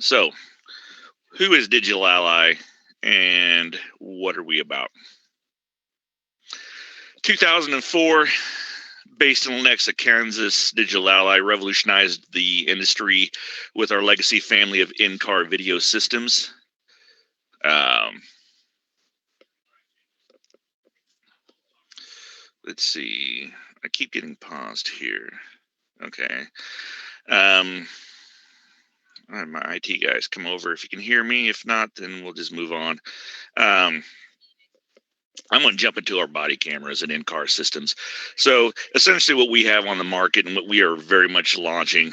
So, who is DGLY and what are we about? 2004, based in Lenexa, Kansas, DGLY revolutionized the industry with our legacy family of in-car video systems. Let's see. I keep getting paused here. Okay. All right, my IT guys, come over if you can hear me. If not, then we'll just move on. I'm going to jump into our body cameras and in-car systems. So essentially what we have on the market and what we are very much launching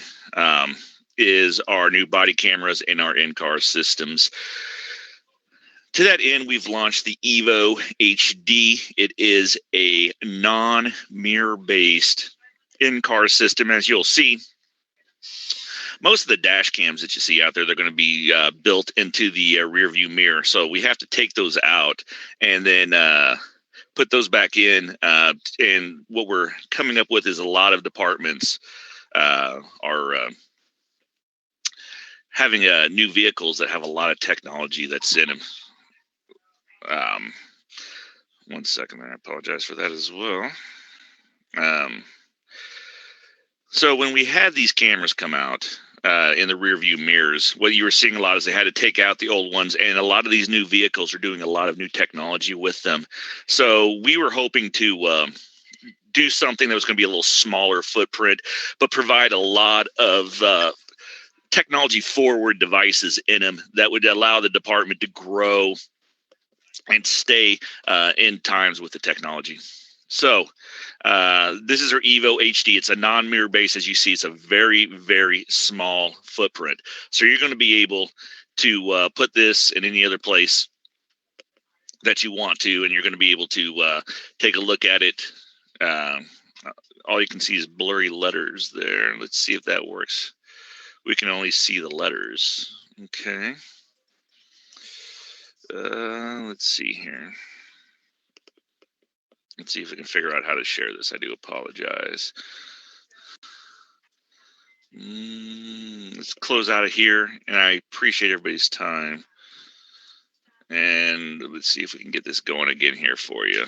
is our new body cameras and our in-car systems. To that end, we've launched the Evo HD. It is a non-mirror based in-car system. As you'll see, most of the dash cams that you see out there, they're going to be built into the rear view mirror. So we have to take those out and then put those back in. And what we're coming up with is a lot of departments are having new vehicles that have a lot of technology that's in them. One second, I apologize for that as well. So when we had these cameras come out in the rear view mirrors, what you were seeing a lot is they had to take out the old ones, and a lot of these new vehicles are doing a lot of new technology with them. So we were hoping to do something that was going to be a little smaller footprint, but provide a lot of technology forward devices in them that would allow the department to grow and stay in times with the technology. So this is our Evo HD. It's a non-mirror base. As you see, it's a very, very small footprint. So you're going to be able to put this in any other place that you want to, and you're going to be able to take a look at it. All you can see is blurry letters there. Let's see if that works. We can only see the letters. Okay. Let's see here. Let's see if I can figure out how to share this. I do apologize. Let's close out of here, and I appreciate everybody's time. And let's see if we can get this going again here for you.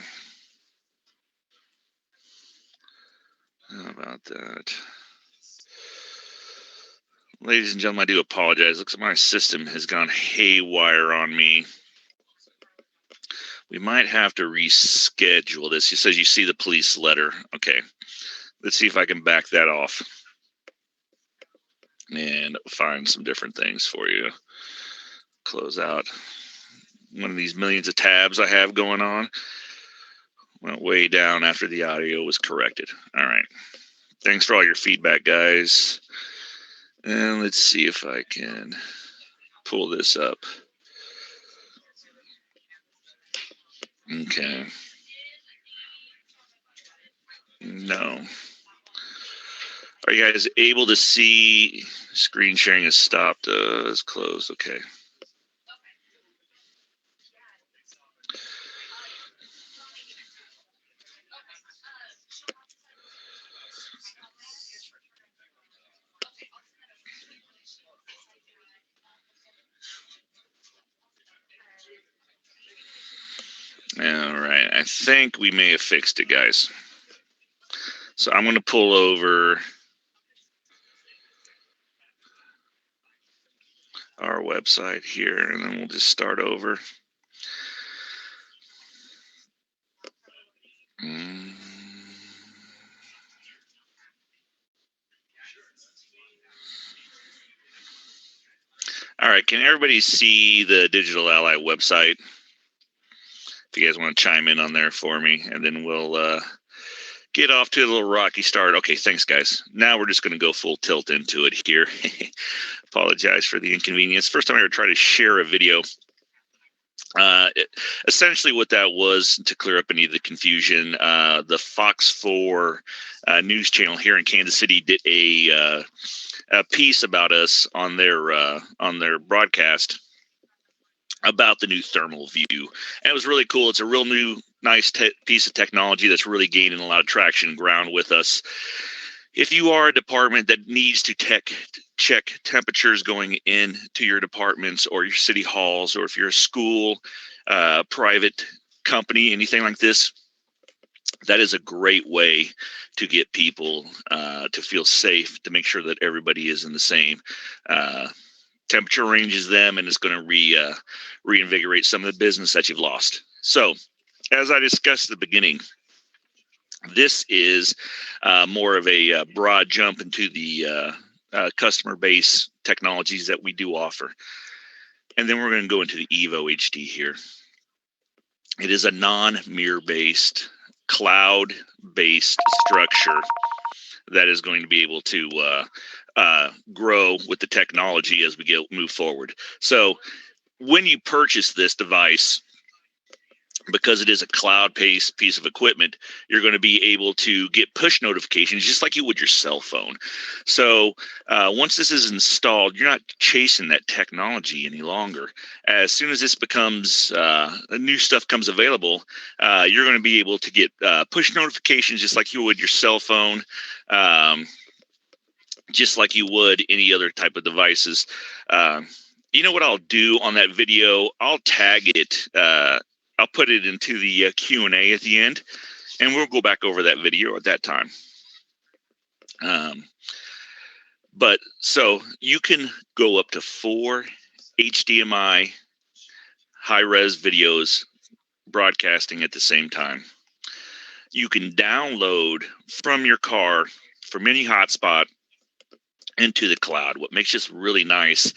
How about that? Ladies and gentlemen, I do apologize. Looks like my system has gone haywire on me. We might have to reschedule this. It says you see the police letter. Okay. Let's see if I can back that off and find some different things for you. Close out one of these millions of tabs I have going on. Went way down after the audio was corrected. All right. Thanks for all your feedback, guys. And let's see if I can pull this up. Okay. No. Are you guys able to see? Screen sharing is stopped. It's closed. Okay. All right. I think we may have fixed it, guys. So I'm going to pull over our website here, and then we'll just start over. All right, can everybody see the DGLY website? If you guys want to chime in on there for me, and then we'll get off to a little rocky start. Okay, thanks, guys. Now we're just going to go full tilt into it here. Apologize for the inconvenience. First time I ever tried to share a video. Essentially what that was, to clear up any of the confusion, the Fox 4 news channel here in Kansas City did a piece about us on their broadcast about the new ThermoVu, and it was really cool. It's a real new, nice piece of technology that's really gaining a lot of traction and ground with us. If you are a department that needs to check temperatures going into your departments or your city halls, or if you're a school, private company, anything like this, that is a great way to get people to feel safe, to make sure that everybody is in the same temperature range as them, and it's going to reinvigorate some of the business that you've lost. So, as I discussed at the beginning, this is more of a broad jump into the customer base technologies that we do offer. And then we're going to go into the Evo HD here. It is a non-mirror based, cloud based structure that is going to be able to grow with the technology as we move forward. So when you purchase this device, because it is a cloud-based piece of equipment, you're going to be able to get push notifications just like you would your cell phone. So once this is installed, you're not chasing that technology any longer. As soon as this becomes new stuff comes available, you're going to be able to get push notifications just like you would your cell phone, just like you would any other type of devices. You know what I'll do on that video? I'll tag it. I'll put it into the Q&A at the end, and we'll go back over that video at that time. But so you can go up to 4 HDMI high-res videos broadcasting at the same time. You can download from your car, from any hotspot, into the cloud. What makes this really nice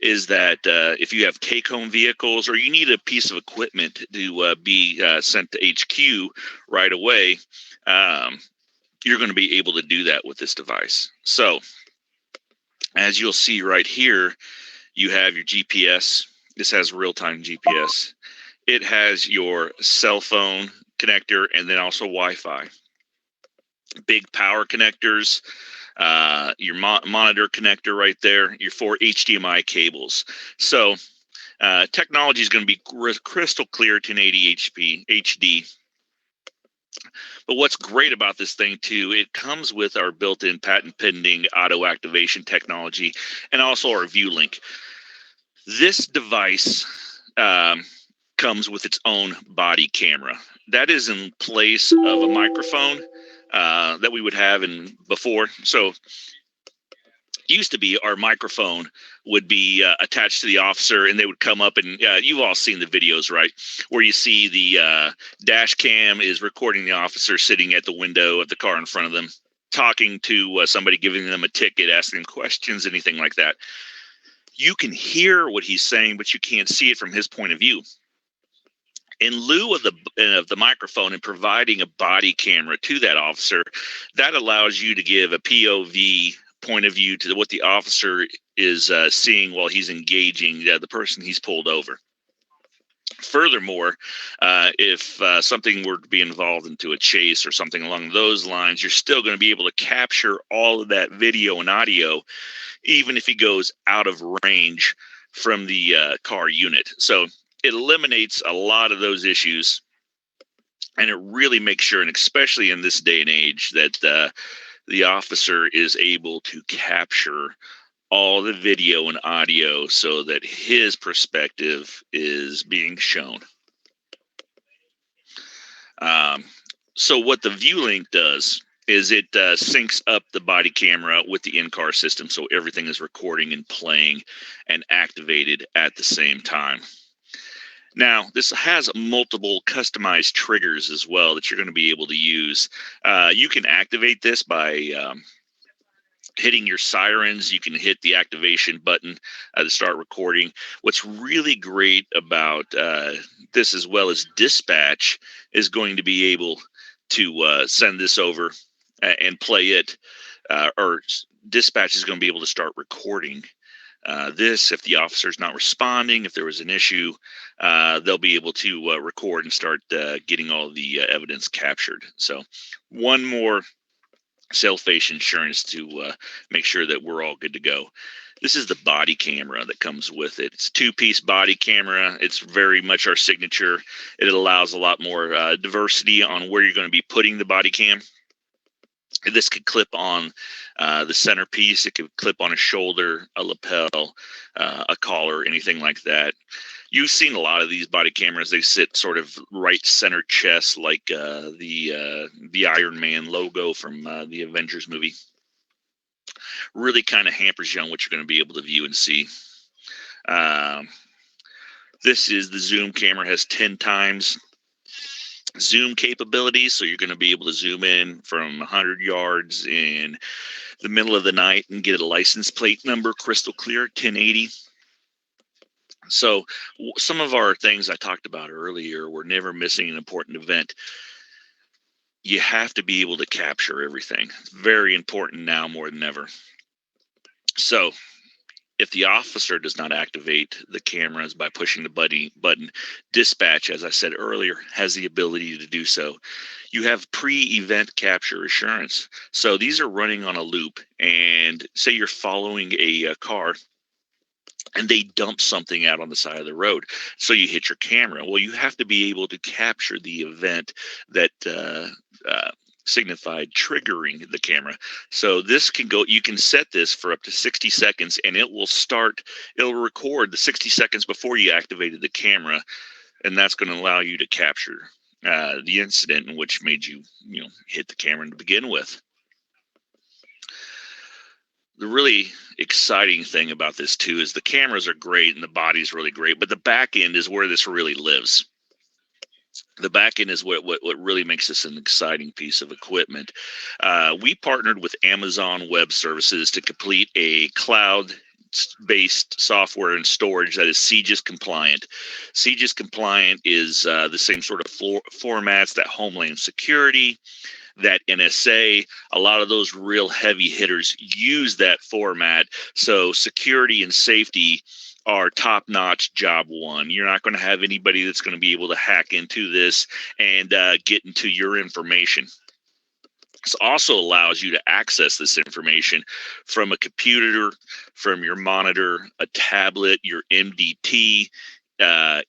is that if you have take-home vehicles, or you need a piece of equipment to be sent to HQ right away, you're going to be able to do that with this device. So as you'll see right here, you have your GPS. This has real-time GPS. It has your cell phone connector and then also Wi-Fi. Big power connectors. Your monitor connector right there, your 4 HDMI cables. So technology is going to be crystal clear 1080 HD. But what's great about this thing too, it comes with our built-in patent pending auto activation technology and also our ViewLink. This device comes with its own body camera. That is in place of a microphone that we would have before. So used to be our microphone would be attached to the officer, and they would come up, and you've all seen the videos, right, where you see the dash cam is recording the officer sitting at the window of the car in front of them, talking to somebody, giving them a ticket, asking them questions, anything like that. You can hear what he's saying, but you can't see it from his point of view. In lieu of the microphone and providing a body camera to that officer, that allows you to give a POV point of view to what the officer is seeing while he's engaging the person he's pulled over. Furthermore, if something were to be involved into a chase or something along those lines, you're still going to be able to capture all of that video and audio, even if he goes out of range from the car unit. So it eliminates a lot of those issues, and it really makes sure, and especially in this day and age, that the officer is able to capture all the video and audio so that his perspective is being shown. So what the ViewLink does is it syncs up the body camera with the in-car system, so everything is recording and playing and activated at the same time. Now, this has multiple customized triggers as well that you're going to be able to use. You can activate this by hitting your sirens. You can hit the activation button to start recording. What's really great about this, as well as dispatch, is going to be able to send this over and play it, or dispatch is going to be able to start recording this. If the officer's not responding, if there was an issue, they'll be able to record and start getting all the evidence captured. So one more self-face insurance to make sure that we're all good to go. This is the body camera that comes with it. It's a 2-piece body camera. It's very much our signature. It allows a lot more diversity on where you're going to be putting the body cam. This could clip on the centerpiece. It could clip on a shoulder, a lapel, a collar, anything like that. You've seen a lot of these body cameras. They sit sort of right center chest, like the Iron Man logo from the Avengers movie. Really kind of hampers you on what you're going to be able to view and see. This is the zoom camera, has 10 times zoom capability, so you're going to be able to zoom in from 100 yards in the middle of the night and get a license plate number crystal clear, 1080. So some of our things I talked about earlier, we're never missing an important event. You have to be able to capture everything. It's very important now more than ever. So if the officer does not activate the cameras by pushing the button, dispatch, as I said earlier, has the ability to do so. You have pre-event capture assurance. So these are running on a loop, and say you're following a car and they dump something out on the side of the road. So you hit your camera. Well, you have to be able to capture the event that signified triggering the camera. So this can go, you can set this for up to 60 seconds and it will record the 60 seconds before you activated the camera. And that's going to allow you to capture the incident in which made you, hit the camera to begin with. The really exciting thing about this too is the cameras are great and the body's really great, but the back end is where this really lives. The back end is what really makes this an exciting piece of equipment. We partnered with Amazon Web Services to complete a cloud-based software and storage that is CGIS compliant. CGIS compliant is the same sort of formats that Homeland Security, that NSA, a lot of those real heavy hitters use that format. So security and safety are top-notch job one. You're not going to have anybody that's going to be able to hack into this and get into your information. This also allows you to access this information from a computer, from your monitor, a tablet, your MDT,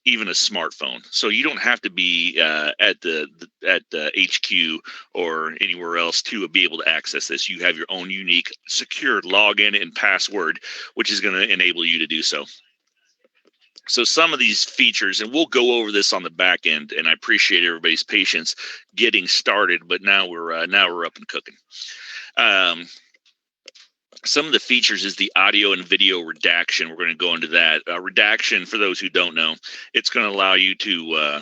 even a smartphone. So you don't have to be at the HQ or anywhere else to be able to access this. You have your own unique secured login and password, which is going to enable you to do so. So some of these features, and we'll go over this on the back end, and I appreciate everybody's patience getting started, but now we're up and cooking. Some of the features is the audio and video redaction. We're going to go into that. Redaction, for those who don't know, it's going to allow you to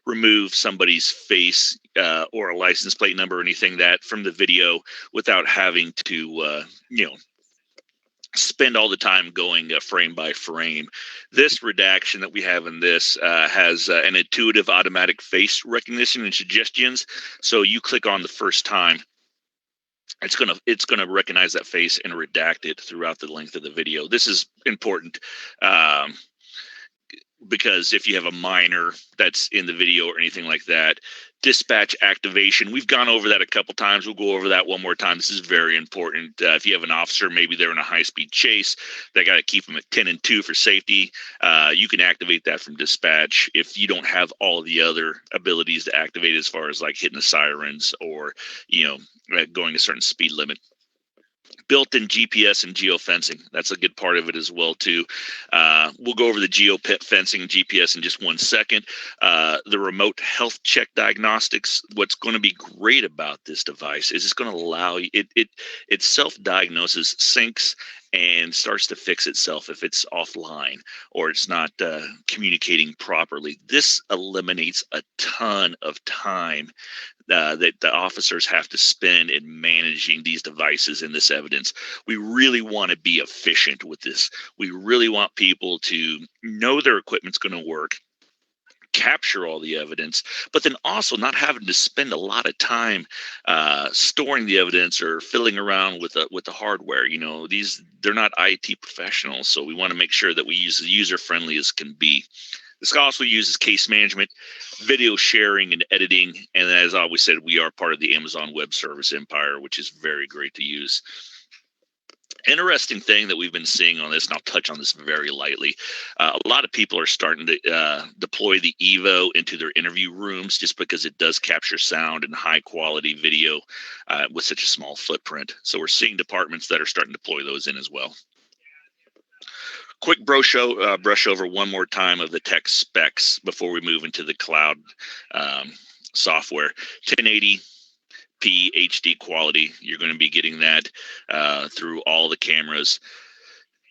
remove somebody's face or a license plate number or anything that from the video without having to, spend all the time going frame by frame. This redaction that we have in this has an intuitive automatic face recognition and suggestions. So you click on the first time, it's gonna recognize that face and redact it throughout the length of the video. This is important because if you have a minor that's in the video or anything like that, dispatch activation, we've gone over that a couple times. We'll go over that one more time. This is very important. If you have an officer, maybe they're in a high-speed chase, they got to keep them at 10 and 2 for safety. You can activate that from dispatch if you don't have all of the other abilities to activate as far as like hitting the sirens or, going a certain speed limit. Built-in GPS and geofencing. That's a good part of it as well, too. We'll go over the geofencing and GPS in just 1 second. The remote health check diagnostics. What's going to be great about this device is it's going to allow you, it self-diagnoses, syncs, and starts to fix itself if it's offline or it's not communicating properly. This eliminates a ton of time that the officers have to spend in managing these devices and this evidence. We really want to be efficient with this. We really want people to know their equipment's going to work, capture all the evidence, but then also not having to spend a lot of time storing the evidence or fiddling around with the hardware. They're not IT professionals, so we want to make sure that we use the user-friendly as can be. This also uses case management, video sharing, and editing. And as I always said, we are part of the Amazon Web Service empire, which is very great to use. Interesting thing that we've been seeing on this, and I'll touch on this very lightly. A lot of people are starting to deploy the Evo into their interview rooms just because it does capture sound and high quality video with such a small footprint. So we're seeing departments that are starting to deploy those in as well. Quick brush over one more time of the tech specs before we move into the cloud software. 1080p HD quality. You're going to be getting that through all the cameras.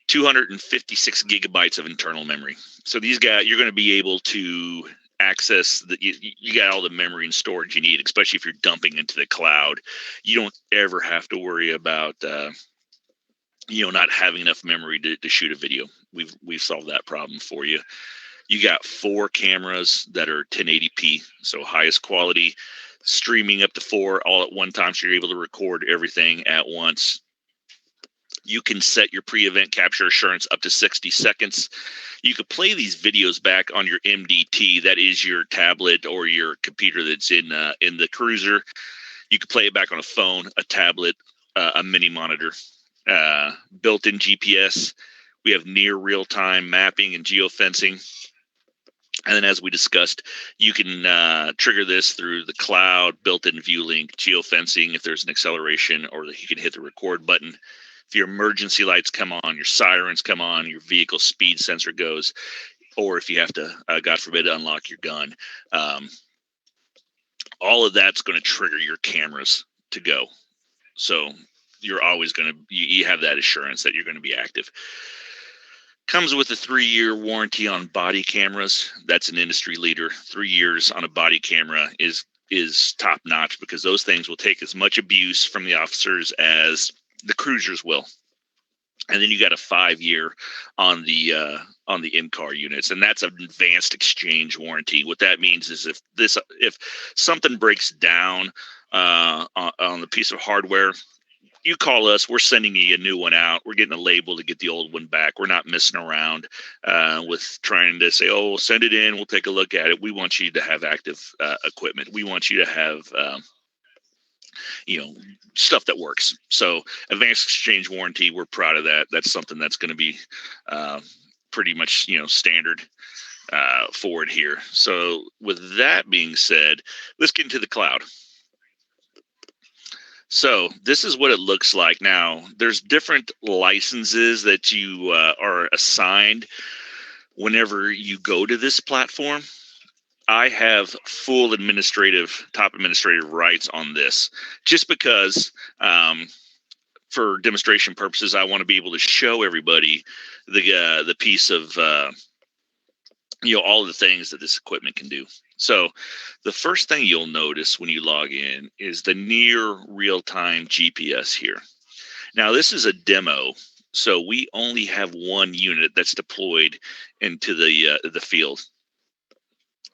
256 gigabytes of internal memory. So these guys, you're going to be able to access the you got all the memory and storage you need, especially if you're dumping into the cloud. You don't ever have to worry about not having enough memory to shoot a video. We've solved that problem for you. You got 4 cameras that are 1080p, so highest quality, streaming up to 4 all at one time, so you're able to record everything at once. You can set your pre-event capture assurance up to 60 seconds. You could play these videos back on your MDT, that is your tablet or your computer that's in the cruiser. You could play it back on a phone, a tablet, a mini monitor. Built-in GPS. We have near real-time mapping and geofencing. And then, as we discussed, you can trigger this through the cloud, built-in view link, geofencing if there's an acceleration, or you can hit the record button. If your emergency lights come on, your sirens come on, your vehicle speed sensor goes, or if you have to, God forbid, unlock your gun. All of that's going to trigger your cameras to go. So you're always going to, you have that assurance that you're going to be active. Comes with a 3-year warranty on body cameras. That's an industry leader. 3 years on a body camera is top notch, because those things will take as much abuse from the officers as the cruisers will. And then you got a 5-year on the in-car units, and that's an advanced exchange warranty. What that means is if something breaks down on the piece of hardware, you call us, we're sending you a new one out. We're getting a label to get the old one back. We're not messing around with trying to say, oh, send it in, we'll take a look at it. We want you to have active equipment. We want you to have stuff that works. So advanced exchange warranty, we're proud of that. That's something that's going to be pretty much standard forward here. So with that being said, let's get into the cloud. So this is what it looks like now. There's different licenses that you are assigned whenever you go to this platform. I have full top administrative rights on this, just because for demonstration purposes, I want to be able to show everybody the piece of all of the things that this equipment can do. So the first thing you'll notice when you log in is the near real-time GPS here. Now, this is a demo, so we only have one unit that's deployed into the field.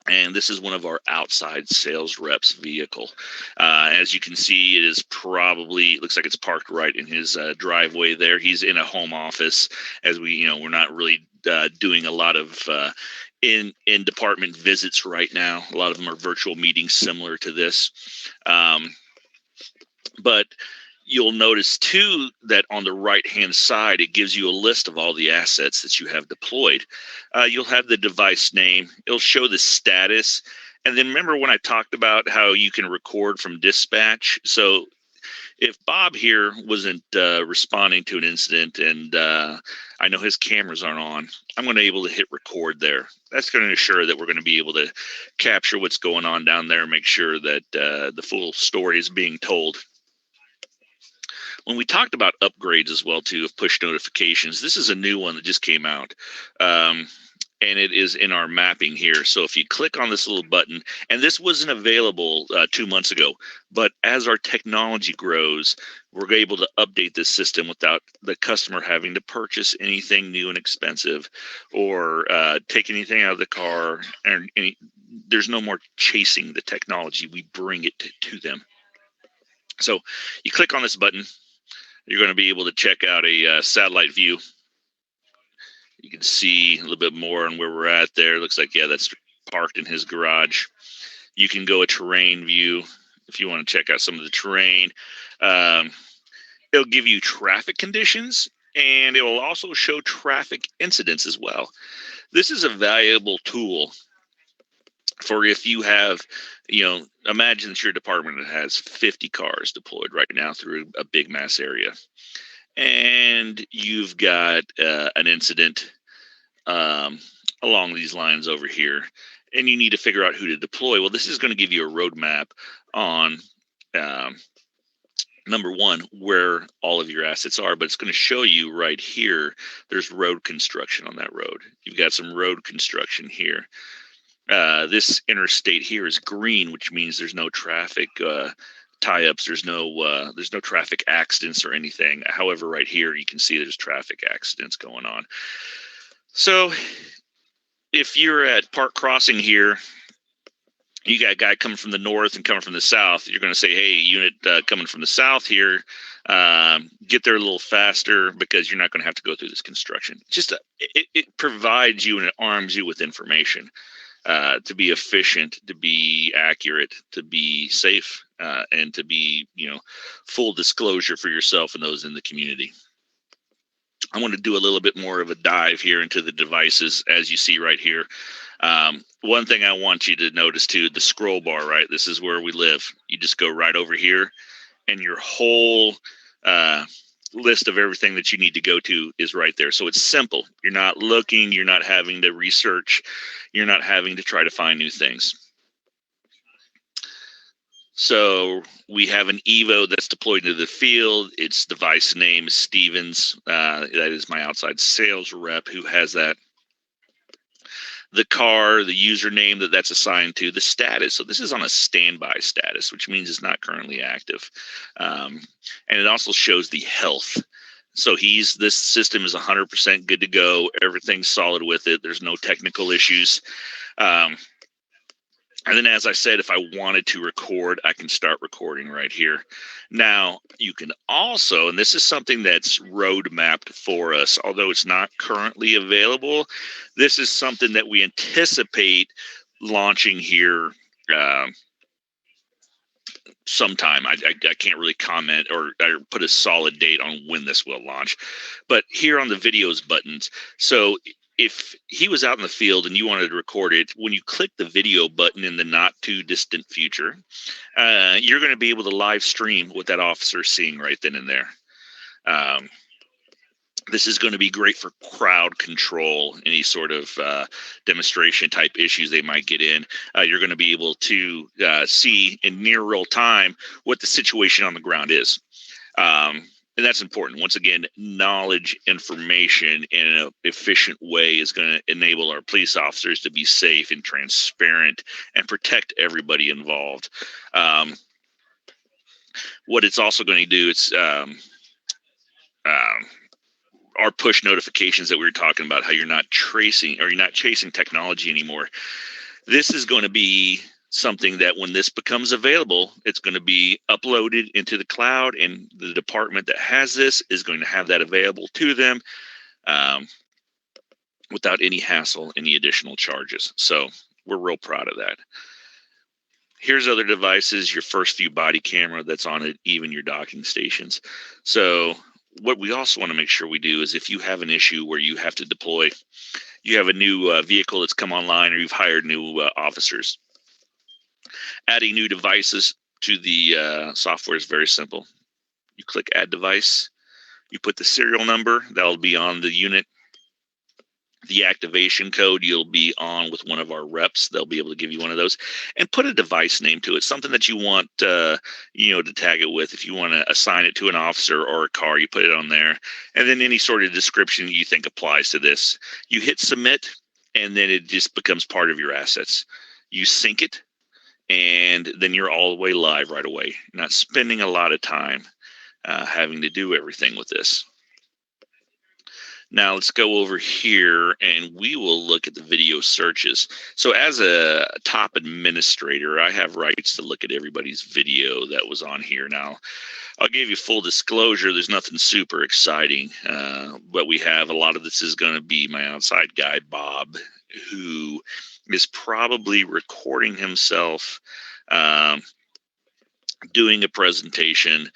And this is one of our outside sales reps' vehicle. As you can see, it looks like it's parked right in his driveway there. He's in a home office, as we're not really doing a lot of in department visits right now. A lot of them are virtual meetings similar to this. But you'll notice too that on the right hand side, it gives you a list of all the assets that you have deployed. You'll have the device name. It'll show the status. And then remember when I talked about how you can record from dispatch? So if Bob here wasn't responding to an incident and I know his cameras aren't on, I'm going to be able to hit record there. That's going to ensure that we're going to be able to capture what's going on down there and make sure that the full story is being told. When we talked about upgrades as well too, of push notifications, this is a new one that just came out. And it is in our mapping here. So if you click on this little button, and this wasn't available 2 months ago, but as our technology grows, we're able to update this system without the customer having to purchase anything new and expensive or take anything out of the car. And there's no more chasing the technology. We bring it to them. So you click on this button, you're going to be able to check out a satellite view. You can see a little bit more on where we're at there. Looks like, yeah, that's parked in his garage. You can go a terrain view if you want to check out some of the terrain. It'll give you traffic conditions, and it will also show traffic incidents as well. This is a valuable tool for if you have, imagine that your department that has 50 cars deployed right now through a big mass area, and you've got an incident along these lines over here, and you need to figure out who to deploy. Well, this is going to give you a roadmap on number one, where all of your assets are, but it's going to show you right here, there's road construction on that road. You've got some road construction here. This interstate here is green, which means there's no traffic tie-ups. There's no traffic accidents or anything. However, right here, you can see there's traffic accidents going on. So if you're at Park Crossing here, you got a guy coming from the north and coming from the south, you're going to say, hey, unit coming from the south here, get there a little faster because you're not going to have to go through this construction. It provides you and it arms you with information to be efficient, to be accurate, to be safe, and to be, full disclosure for yourself and those in the community. I want to do a little bit more of a dive here into the devices, as you see right here. One thing I want you to notice too, the scroll bar, right? This is where we live. You just go right over here and your whole list of everything that you need to go to is right there. So it's simple. You're not looking, you're not having to research, you're not having to try to find new things. So we have an Evo that's deployed into the field. Its device name is Stevens. That is my outside sales rep who has that. The car, the username that's assigned to, the status. So this is on a standby status, which means it's not currently active. And it also shows the health. So this system is 100% good to go. Everything's solid with it. There's no technical issues. And then, as I said, if I wanted to record, I can start recording right here. Now, you can also, and this is something that's road mapped for us, although it's not currently available, this is something that we anticipate launching here sometime. I can't really comment or put a solid date on when this will launch. But here on the videos buttons, so if he was out in the field and you wanted to record it, when you click the video button in the not too distant future, you're going to be able to live stream what that officer is seeing right then and there. This is going to be great for crowd control, any sort of demonstration type issues they might get in. You're going to be able to see in near real time what the situation on the ground is. And that's important. Once again, knowledge, information in an efficient way is going to enable our police officers to be safe and transparent and protect everybody involved. What it's also going to do, it's our push notifications that we were talking about, how you're not chasing technology anymore. This is going to be something that when this becomes available, it's going to be uploaded into the cloud, and the department that has this is going to have that available to them without any hassle, any additional charges. So we're real proud of that. Here's other devices, your first view body camera that's on it, even your docking stations. So what we also want to make sure we do is if you have an issue where you have to deploy, you have a new vehicle that's come online, or you've hired new officers, adding new devices to the software is very simple. You click add device, you put the serial number, that'll be on the unit. The activation code, you'll be on with one of our reps. They'll be able to give you one of those, and put a device name to it, something that you want, to tag it with. If you want to assign it to an officer or a car, you put it on there, and then any sort of description you think applies to this. You hit submit, and then it just becomes part of your assets. You sync it, and then you're all the way live right away. You're not spending a lot of time having to do everything with this. Now let's go over here and we will look at the video searches. So as a top administrator, I have rights to look at everybody's video that was on here. Now, I'll give you full disclosure, there's nothing super exciting, but we have a lot of this is going to be my outside guy, Bob, who is probably recording himself doing a presentation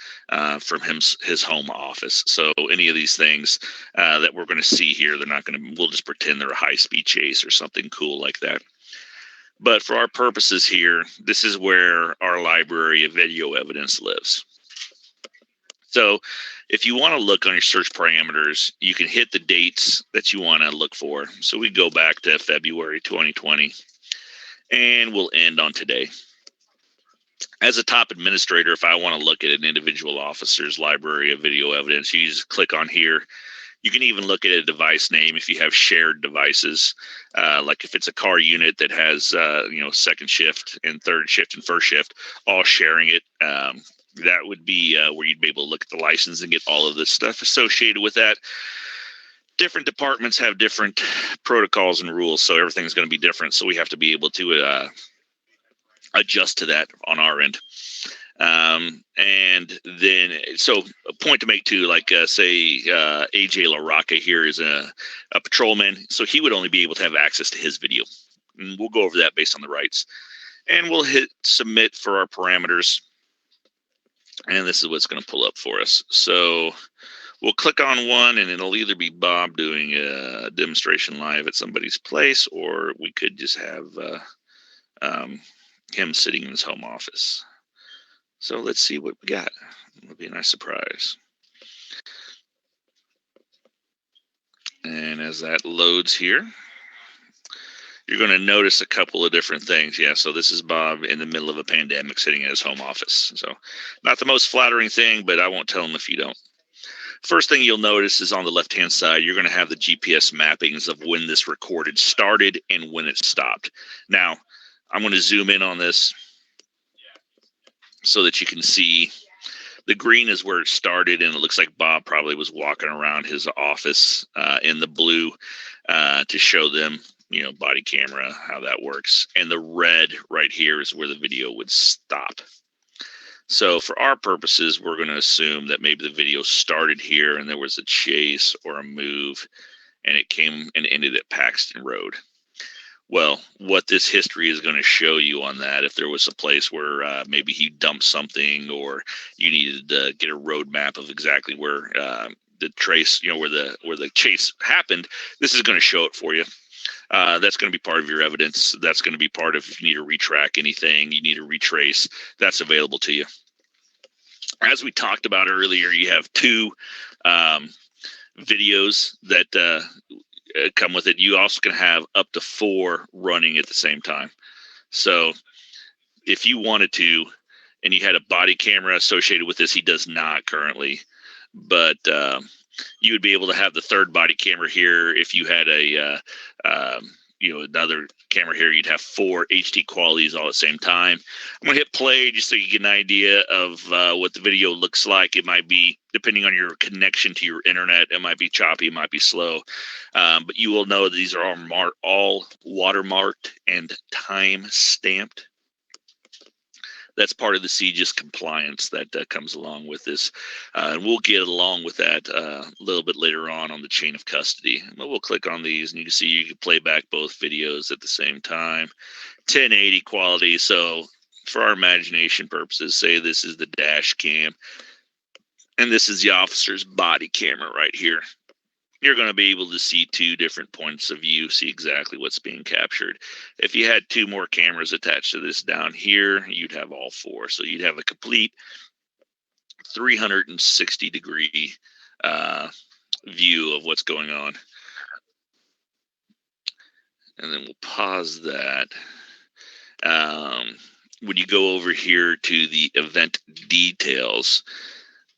from his home office. So any of these things that we're going to see here, they're not going to. We'll just pretend they're a high-speed chase or something cool like that. But for our purposes here, this is where our library of video evidence lives. So if you want to look on your search parameters, you can hit the dates that you want to look for. So we go back to February 2020, and we'll end on today. As a top administrator, if I want to look at an individual officer's library of video evidence, you just click on here. You can even look at a device name if you have shared devices, like if it's a car unit that has, second shift and third shift and first shift, all sharing it. That would be where you'd be able to look at the license and get all of the stuff associated with that. Different departments have different protocols and rules, so everything's going to be different. So we have to be able to adjust to that on our end. And then, so a point to make too, like say AJ LaRocca here is a patrolman, so he would only be able to have access to his video. And we'll go over that based on the rights. And we'll hit submit for our parameters. And this is what's going to pull up for us. So we'll click on one, and it'll either be Bob doing a demonstration live at somebody's place, or we could just have him sitting in his home office. So let's see what we got. It'll be a nice surprise. And as that loads here, you're going to notice a couple of different things. Yeah, so this is Bob in the middle of a pandemic sitting in his home office. So not the most flattering thing, but I won't tell him if you don't. First thing you'll notice is on the left-hand side, you're going to have the GPS mappings of when this recorded started and when it stopped. Now, I'm going to zoom in on this so that you can see the green is where it started, and it looks like Bob probably was walking around his office in the blue to show them, body camera, how that works. And the red right here is where the video would stop. So for our purposes, we're going to assume that maybe the video started here and there was a chase or a move, and it came and ended at Paxton Road. Well, what this history is going to show you on that, if there was a place where maybe he dumped something, or you needed to get a roadmap of exactly where the trace, where the chase happened, this is going to show it for you. That's going to be part of your evidence. That's going to be part of, if you need to retrack anything, you need to retrace, that's available to you. As we talked about earlier, you have two videos that come with it. You also can have up to 4 running at the same time. So if you wanted to, and you had a body camera associated with this, he does not currently, but you would be able to have the third body camera here. If you had another camera here, you'd have 4 HD qualities all at the same time. I'm gonna hit play just so you get an idea of what the video looks like. It might be, depending on your connection to your internet, it might be choppy, it might be slow, but you will know that these are all watermarked and time stamped. That's part of the CGIS compliance that comes along with this. And we'll get along with that a little bit later on the chain of custody. But we'll click on these, and you can see you can play back both videos at the same time. 1080 quality. So for our imagination purposes, say this is the dash cam, and this is the officer's body camera right here. You're going to be able to see 2 different points of view, see exactly what's being captured. If you had 2 more cameras attached to this down here, you'd have all 4. So you'd have a complete 360 degree view of what's going on. And then we'll pause that. When you go over here to the event details,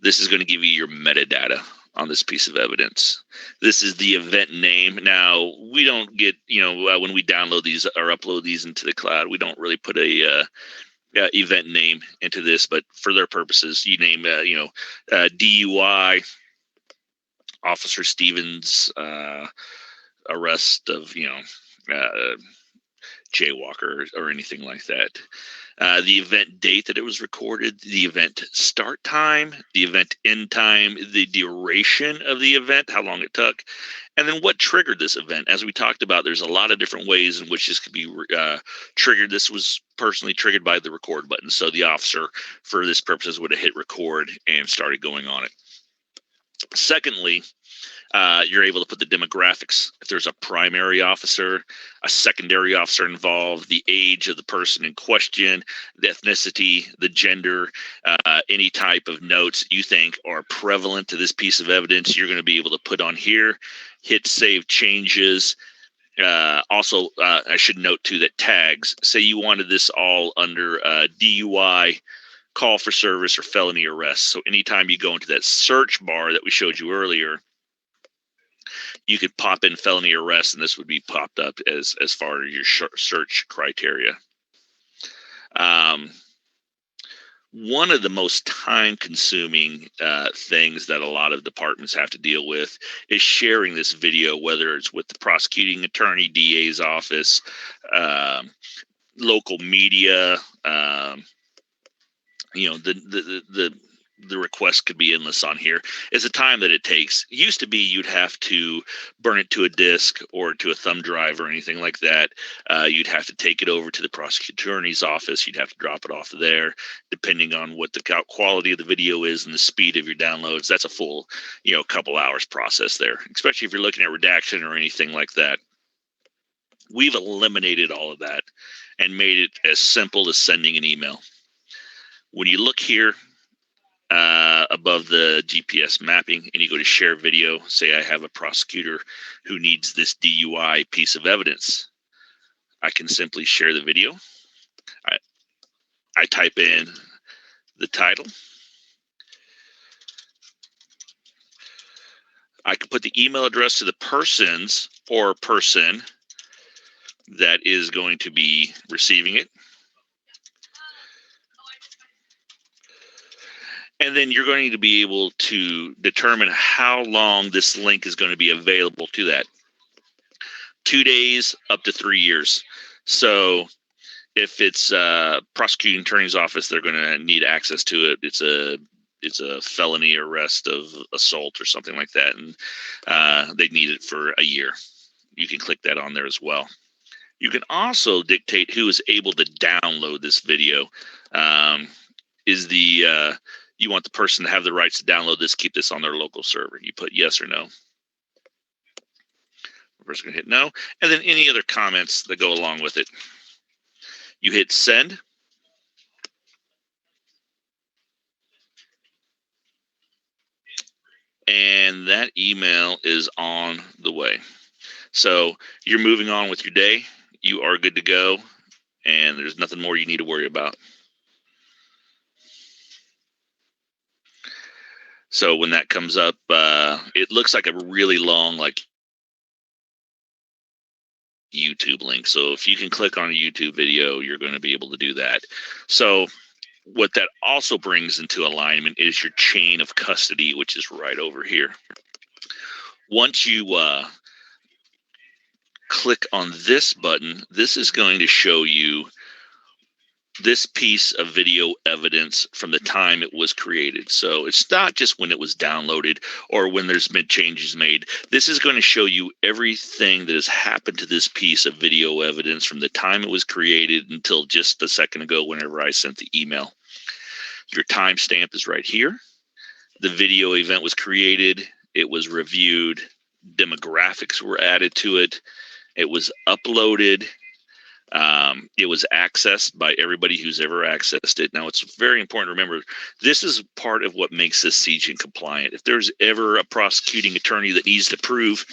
this is going to give you your metadata on this piece of evidence. This is the event name. Now, we don't get, when we download these or upload these into the cloud, we don't really put a event name into this, but for their purposes, you name, DUI, Officer Stevens, arrest of, jaywalker or anything like that. the event date that it was recorded, the event start time, the event end time, the duration of the event, how long it took, and then what triggered this event. As we talked about, there's a lot of different ways in which this could be triggered. This was personally triggered by the record button. So the officer, for this purposes, would have hit record and started going on it. Secondly, you're able to put the demographics. If there's a primary officer, a secondary officer involved, the age of the person in question, the ethnicity, the gender, any type of notes you think are prevalent to this piece of evidence, you're going to be able to put on here, hit save changes. Also, I should note too that tags, say you wanted this all under DUI, call for service, or felony arrest. So anytime you go into that search bar that we showed you earlier, you could pop in felony arrest, and this would be popped up as far as your search criteria. One of the most time-consuming things that a lot of departments have to deal with is sharing this video, whether it's with the prosecuting attorney, DA's office, local media. The request could be endless on here. It's the time that it takes. It used to be you'd have to burn it to a disk or to a thumb drive or anything like that. You'd have to take it over to the prosecuting attorney's office. You'd have to drop it off there, depending on what the quality of the video is and the speed of your downloads. That's a full, couple hours process there, especially if you're looking at redaction or anything like that. We've eliminated all of that and made it as simple as sending an email. When you look here, above the GPS mapping, and you go to share video, say I have a prosecutor who needs this DUI piece of evidence, I can simply share the video. I type in the title. I can put the email address to the person that is going to be receiving it. And then you're going to be able to determine how long this link is going to be available to that. 2 days up to 3 years. So if it's prosecuting attorney's office, they're going to need access to it. It's a felony arrest of assault or something like that, and they need it for a year. You can click that on there as well. You can also dictate who is able to download this video. You want the person to have the rights to download this, keep this on their local server. You put yes or no. The person's going to hit no. And then any other comments that go along with it. You hit send. And that email is on the way. So you're moving on with your day. You are good to go. And there's nothing more you need to worry about. So when that comes up, it looks like a really long, YouTube link. So if you can click on a YouTube video, you're going to be able to do that. So what that also brings into alignment is your chain of custody, which is right over here. Once you click on this button, this is going to show you this piece of video evidence from the time it was created. So it's not just when it was downloaded or when there's been changes made. This is going to show you everything that has happened to this piece of video evidence from the time it was created until just a second ago whenever I sent the email. Your timestamp is right here. The video event was created. It was reviewed. Demographics were added to it. It was uploaded. It was accessed by everybody who's ever accessed it. Now, it's very important to remember, this is part of what makes this CJIN compliant. If there's ever a prosecuting attorney that needs to prove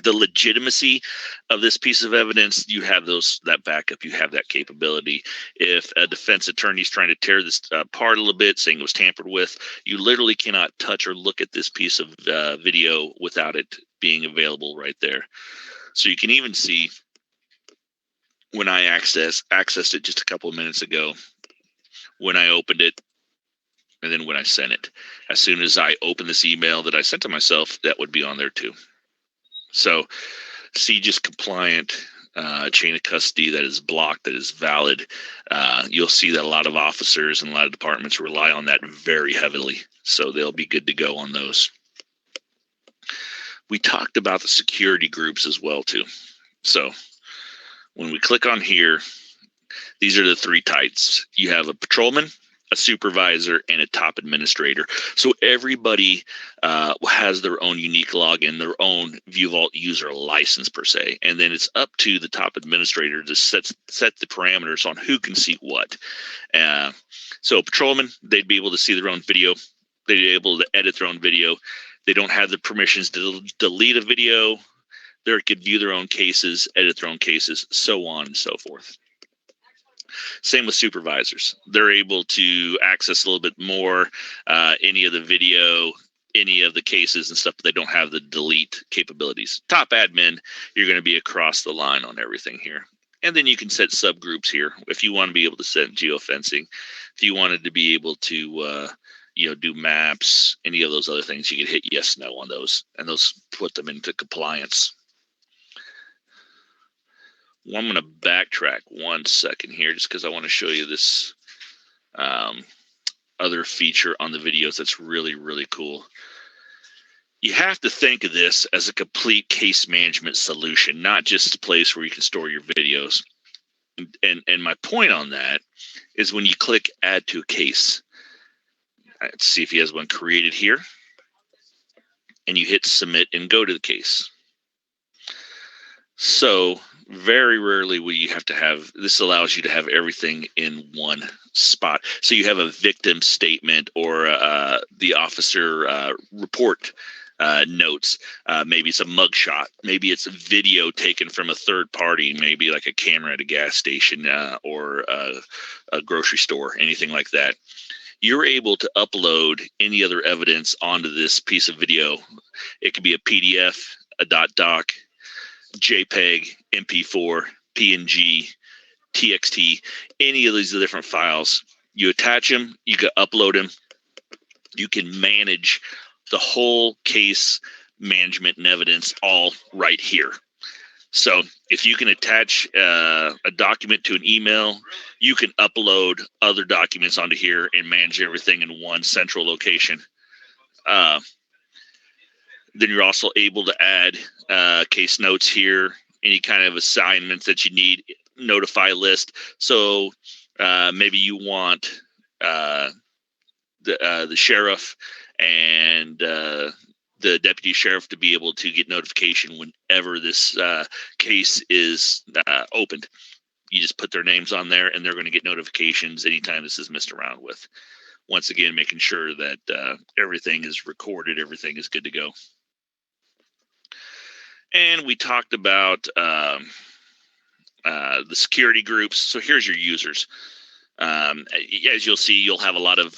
the legitimacy of this piece of evidence, you have that backup, you have that capability. If a defense attorney is trying to tear this apart a little bit, saying it was tampered with, you literally cannot touch or look at this piece of video without it being available right there. So you can even see when I accessed it just a couple of minutes ago, when I opened it, and then when I sent it. As soon as I open this email that I sent to myself, that would be on there too. So CJIS compliant chain of custody that is blocked, that is valid. You'll see that a lot of officers and a lot of departments rely on that very heavily, so they'll be good to go on those. We talked about the security groups as well too. So when we click on here, these are the three types. You have a patrolman, a supervisor, and a top administrator. So everybody has their own unique login, their own ViewVault user license per se, and then it's up to the top administrator to set the parameters on who can see what. So patrolmen, they'd be able to see their own video. They'd be able to edit their own video. They don't have the permissions to delete a video. They could view their own cases, edit their own cases, so on and so forth. Same with supervisors. They're able to access a little bit more, any of the video, any of the cases and stuff, but they don't have the delete capabilities. Top admin, you're going to be across the line on everything here. And then you can set subgroups here. If you want to be able to set geofencing, if you wanted to be able to, do maps, any of those other things, you can hit yes, no on those, and those put them into compliance. Well, I'm going to backtrack 1 second here just because I want to show you this other feature on the videos that's really, really cool. You have to think of this as a complete case management solution, not just a place where you can store your videos. And my point on that is when you click add to a case, let's see if he has one created here, and you hit submit and go to the case. So very rarely will you have to have, this allows you to have everything in one spot. So you have a victim statement or the officer report notes. Maybe it's a mugshot. Maybe it's a video taken from a third party, maybe like a camera at a gas station or a grocery store, anything like that. You're able to upload any other evidence onto this piece of video. It could be a PDF, a .doc, JPEG, MP4, PNG, TXT, any of these different files. You attach them, you can upload them, you can manage the whole case management and evidence all right here. So if you can attach a document to an email, you can upload other documents onto here and manage everything in one central location. Then you're also able to add case notes here, any kind of assignments that you need, notify list. So maybe you want the sheriff and the deputy sheriff to be able to get notification whenever this case is opened. You just put their names on there and they're going to get notifications anytime this is messed around with. Once again, making sure that everything is recorded, everything is good to go. And we talked about the security groups. So here's your users. As you'll see, you'll have a lot of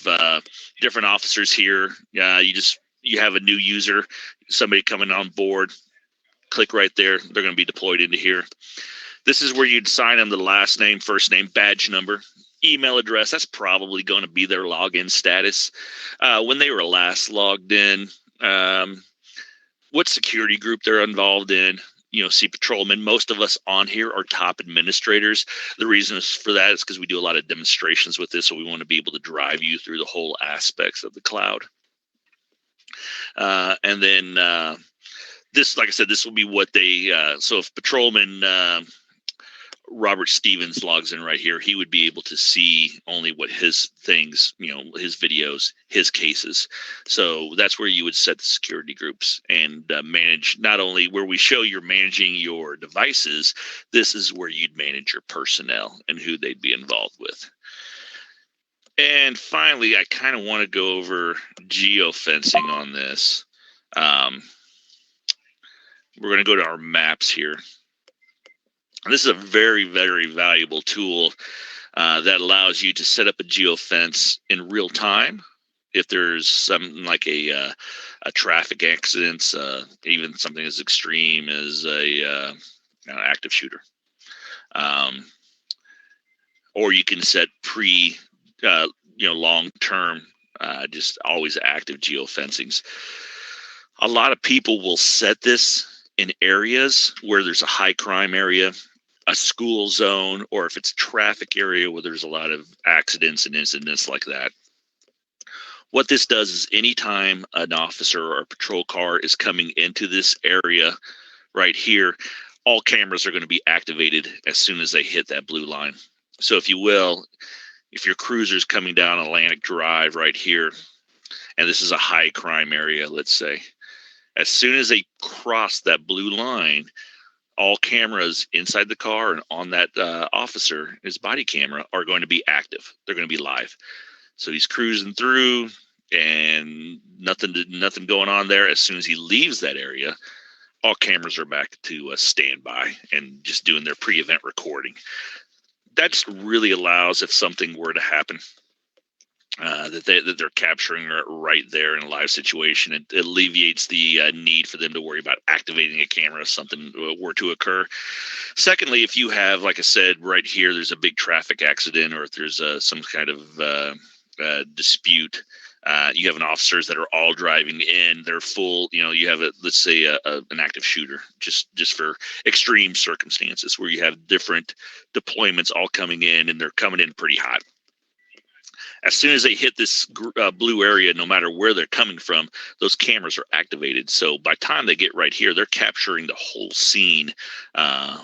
different officers here. You have a new user, somebody coming on board, click right there. They're going to be deployed into here. This is where you'd sign them the last name, first name, badge number, email address. That's probably going to be their login status. When they were last logged in, what security group they're involved in. See patrolmen. Most of us on here are top administrators. The reason for that is because we do a lot of demonstrations with this, so we want to be able to drive you through the whole aspects of the cloud. And then this, like I said, this will be what they, so if patrolman Robert Stevens logs in right here, he would be able to see only what his things, his videos, his cases. So that's where you would set the security groups and manage, not only where we show you're managing your devices, this is where you'd manage your personnel and who they'd be involved with. And finally, I kind of want to go over geofencing on this. We're going to go to our maps here. This is a very, very valuable tool that allows you to set up a geofence in real time. If there's something like a traffic accident, even something as extreme as a active shooter, or you can set long-term, just always active geofencings. A lot of people will set this in areas where there's a high crime area, a school zone, or if it's a traffic area where there's a lot of accidents and incidents like that. What this does is anytime an officer or a patrol car is coming into this area right here, all cameras are going to be activated as soon as they hit that blue line. So if you will, if your cruiser's coming down Atlantic Drive right here, and this is a high crime area, let's say, as soon as they cross that blue line, all cameras inside the car and on that officer, his body camera, are going to be active. They're going to be live. So he's cruising through and nothing going on there. As soon as he leaves that area, all cameras are back to standby and just doing their pre-event recording. That really allows, if something were to happen, that they're capturing it right there in a live situation. It alleviates the need for them to worry about activating a camera if something were to occur. Secondly, if you have, like I said, right here, there's a big traffic accident, or if there's some kind of dispute, you have officers that are all driving in. They're full. You have let's say an active shooter, just for extreme circumstances where you have different deployments all coming in, and they're coming in pretty hot. As soon as they hit this blue area, no matter where they're coming from, those cameras are activated. So by the time they get right here, they're capturing the whole scene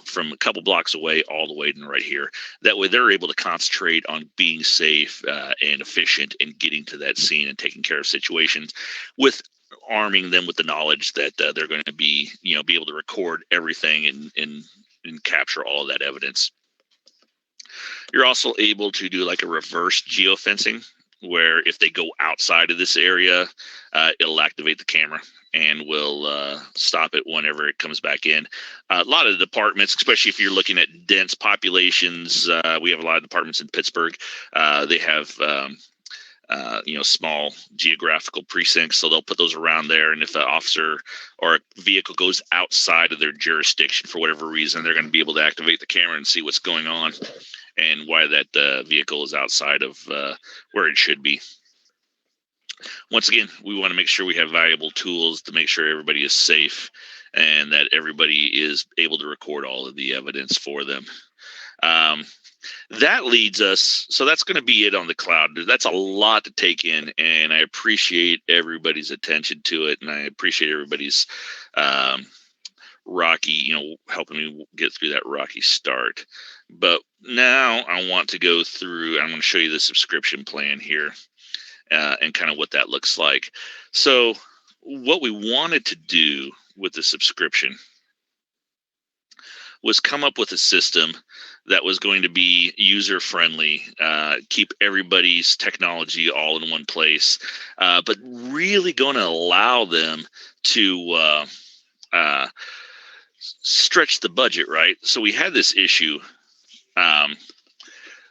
from a couple blocks away all the way to right here. That way they're able to concentrate on being safe and efficient and getting to that scene and taking care of situations, with arming them with the knowledge that they're going to be able to record everything and capture all of that evidence. You're also able to do like a reverse geofencing, where if they go outside of this area, it'll activate the camera and will stop it whenever it comes back in. A lot of the departments, especially if you're looking at dense populations, we have a lot of departments in Pittsburgh. They have small geographical precincts, so they'll put those around there. And if an officer or a vehicle goes outside of their jurisdiction for whatever reason, they're going to be able to activate the camera and see what's going on and why that vehicle is outside of where it should be. Once again, we want to make sure we have valuable tools to make sure everybody is safe and that everybody is able to record all of the evidence for them. That leads us, so that's going to be it on the cloud. That's a lot to take in, and I appreciate everybody's attention to it, and I appreciate everybody's helping me get through that rocky start. But now I want to go through, I'm going to show you the subscription plan here and kind of what that looks like. So what we wanted to do with the subscription was come up with a system that was going to be user friendly, keep everybody's technology all in one place, but really going to allow them to stretch the budget, right? So we had this issue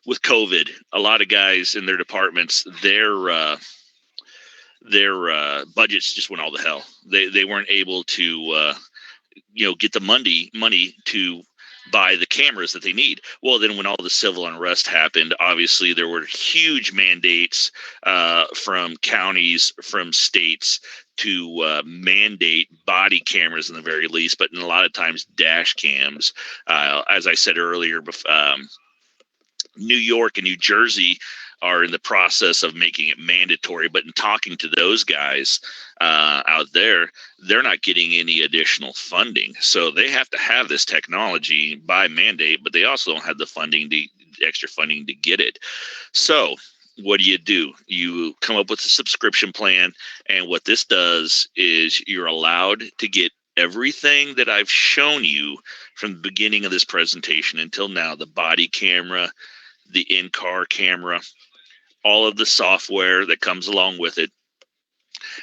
with COVID. A lot of guys in their departments, their budgets just went all to hell. They weren't able to get the money to buy the cameras that they need. Well, then when all the civil unrest happened, obviously there were huge mandates from counties, from states to mandate body cameras in the very least, but in a lot of times dash cams. As I said earlier, New York and New Jersey are in the process of making it mandatory, but in talking to those guys out there, they're not getting any additional funding. So they have to have this technology by mandate, but they also don't have the extra funding to get it. So what do? You come up with a subscription plan, and what this does is you're allowed to get everything that I've shown you from the beginning of this presentation until now: the body camera, the in-car camera, all of the software that comes along with it,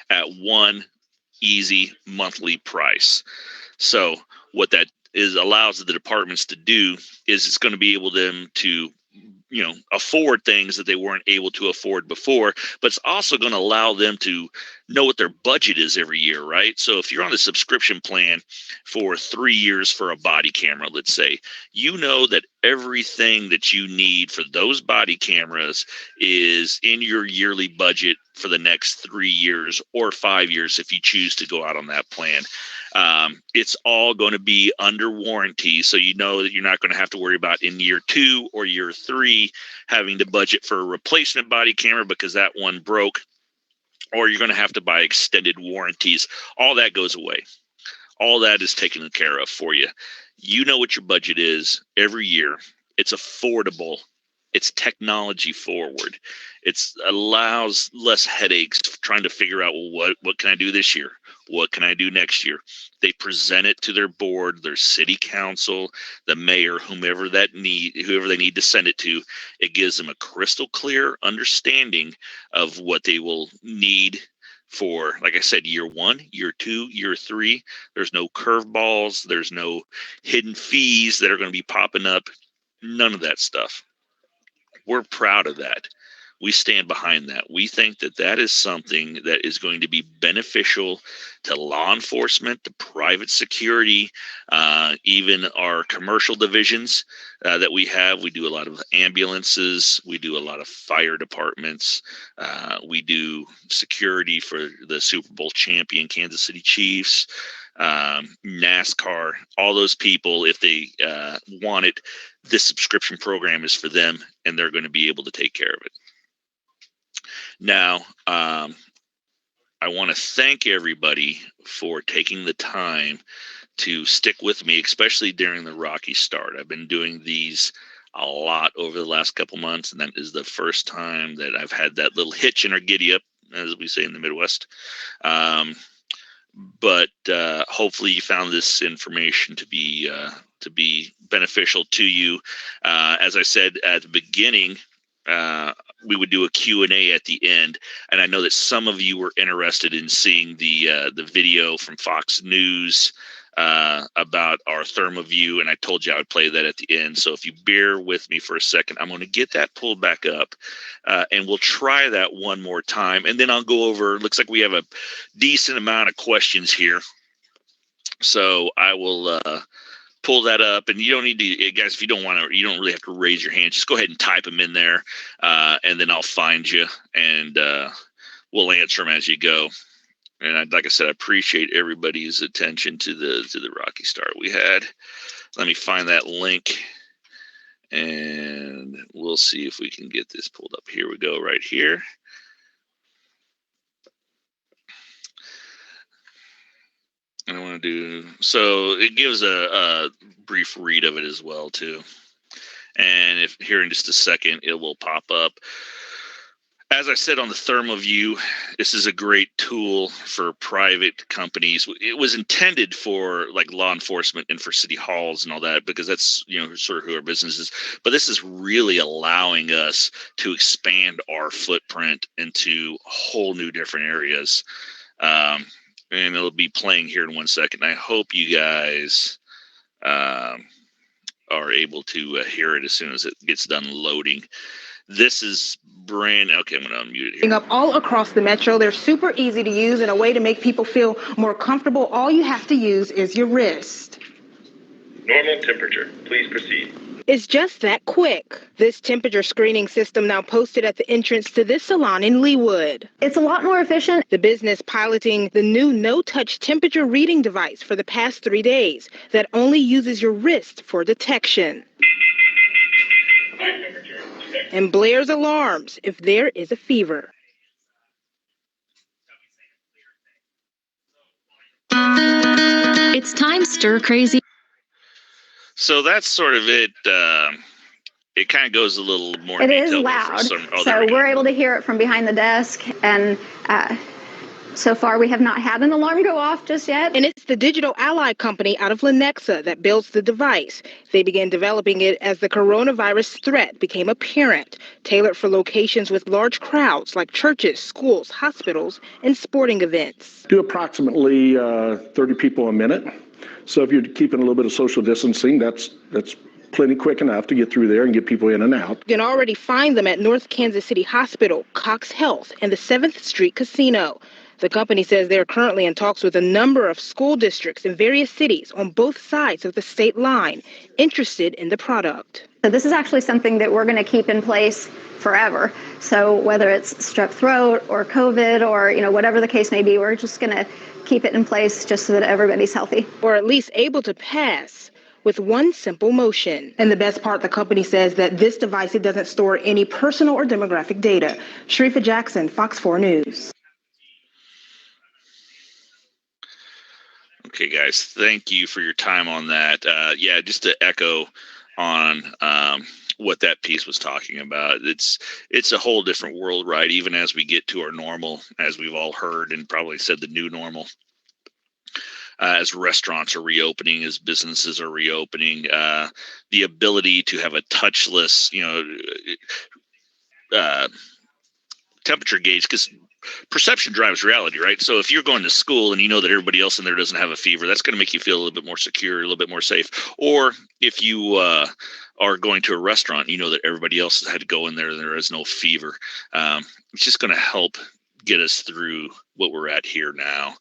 at one easy monthly price. So what that allows the departments to do is it's going to be able them to afford things that they weren't able to afford before, but it's also going to allow them to know what their budget is every year, right? So if you're on a subscription plan for 3 years for a body camera, let's say, you know that everything that you need for those body cameras is in your yearly budget for the next 3 years or 5 years if you choose to go out on that plan. It's all going to be under warranty, so you know that you're not going to have to worry about in year 2 or year 3 having to budget for a replacement body camera because that one broke, or you're going to have to buy extended warranties. All that goes away. All that is taken care of for you. You know what your budget is every year. It's affordable. It's technology forward. It allows less headaches trying to figure out, well, what can I do this year? What can I do next year? They present it to their board, their city council, the mayor, whoever they need to send it to. It gives them a crystal clear understanding of what they will need for, like I said, year 1, year 2, year 3. There's no curveballs. There's no hidden fees that are going to be popping up. None of that stuff. We're proud of that. We stand behind that. We think that that is something that is going to be beneficial to law enforcement, to private security, even our commercial divisions that we have. We do a lot of ambulances. We do a lot of fire departments. We do security for the Super Bowl champion Kansas City Chiefs, NASCAR, all those people. If they want it, this subscription program is for them, and they're going to be able to take care of it. Now, I want to thank everybody for taking the time to stick with me, especially during the rocky start. I've been doing these a lot over the last couple months, and that is the first time that I've had that little hitch in our giddy up, as we say in the Midwest. But hopefully you found this information to be beneficial to you. As I said at the beginning, we would do a Q&A at the end, and I know that some of you were interested in seeing the video from Fox News about our ThermoVu, and I told you I would play that at the end. So if you bear with me for a second, I'm going to get that pulled back up, and we'll try that one more time, and then I'll go over. Looks like we have a decent amount of questions here, so I will pull that up. And you don't need to, guys, if you don't want to, you don't really have to raise your hand. Just go ahead and type them in there, and then I'll find you, and we'll answer them as you go. And like I said, I appreciate everybody's attention to the rocky start we had. Let me find that link, and we'll see if we can get this pulled up. Here we go, right here. And I want to do, so it gives a brief read of it as well too. And if here in just a second, it will pop up. As I said on the ThermoVu, this is a great tool for private companies. It was intended for like law enforcement and for city halls and all that, because that's, sort of who our business is. But this is really allowing us to expand our footprint into whole new different areas. And it'll be playing here in 1 second. I hope you guys are able to hear it as soon as it gets done loading. This is brand. Okay, I'm going to unmute it here. Up all across the metro. They're super easy to use, and a way to make people feel more comfortable. All you have to use is your wrist. Normal temperature. Please proceed. It's just that quick. This temperature screening system now posted at the entrance to this salon in Leawood. It's a lot more efficient. The business piloting the new no-touch temperature reading device for the past 3 days that only uses your wrist for detection. And blares alarms if there is a fever. It's time stir crazy. So that's sort of it. It kind of goes a little more. It is loud, so we're able to hear it from behind the desk, and so far we have not had an alarm go off just yet. And it's the DGLY company out of Lenexa that builds the device. They began developing it as the coronavirus threat became apparent, tailored for locations with large crowds like churches, schools, hospitals, and sporting events. Do approximately 30 people a minute. So if you're keeping a little bit of social distancing, that's plenty quick enough to get through there and get people in and out. You can already find them at North Kansas City Hospital, Cox Health, and the 7th Street Casino. The company says they're currently in talks with a number of school districts in various cities on both sides of the state line interested in the product. So this is actually something that we're going to keep in place forever. So whether it's strep throat or COVID or, whatever the case may be, we're just going to keep it in place just so that everybody's healthy. Or at least able to pass with one simple motion. And the best part, the company says that this device, it doesn't store any personal or demographic data. Sharifa Jackson, Fox 4 News. Okay, guys, thank you for your time on that. Yeah, just to echo on what that piece was talking about. It's a whole different world, right? Even as we get to our normal, as we've all heard and probably said, the new normal. As restaurants are reopening, as businesses are reopening, the ability to have a touchless, temperature gauge, because perception drives reality, right? So if you're going to school and you know that everybody else in there doesn't have a fever, that's going to make you feel a little bit more secure, a little bit more safe. Or if you are going to a restaurant, you know that everybody else has had to go in there and there is no fever. It's just going to help get us through what we're at here now.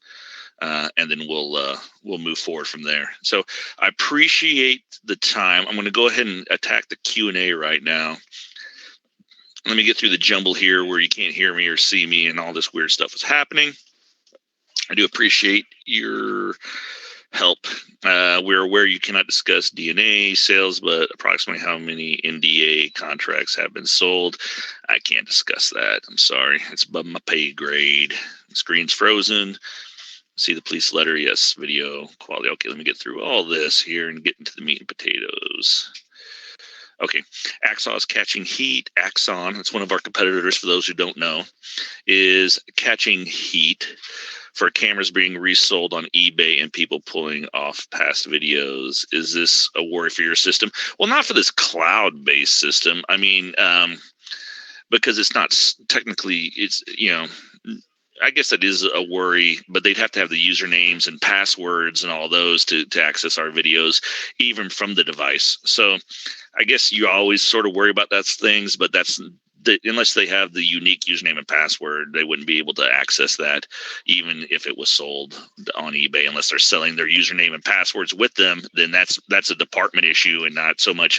And then we'll move forward from there. So I appreciate the time. I'm going to go ahead and attack the Q&A right now. Let me get through the jumble here where you can't hear me or see me and all this weird stuff is happening. I do appreciate your help. We're aware you cannot discuss DNA sales, but approximately how many NDA contracts have been sold? I can't discuss that. I'm sorry. It's above my pay grade. The screen's frozen. See the police letter? Yes. Video quality. Okay, let me get through all this here and get into the meat and potatoes. Okay, Axon is catching heat. Axon, it's one of our competitors, for those who don't know, is catching heat for cameras being resold on eBay and people pulling off past videos. Is this a worry for your system? Well, not for this cloud-based system. I mean, because it's not technically, it's, I guess that is a worry, but they'd have to have the usernames and passwords and all those to access our videos, even from the device. So I guess you always sort of worry about those things, but unless they have the unique username and password, they wouldn't be able to access that, even if it was sold on eBay, unless they're selling their username and passwords with them. Then that's a department issue and not so much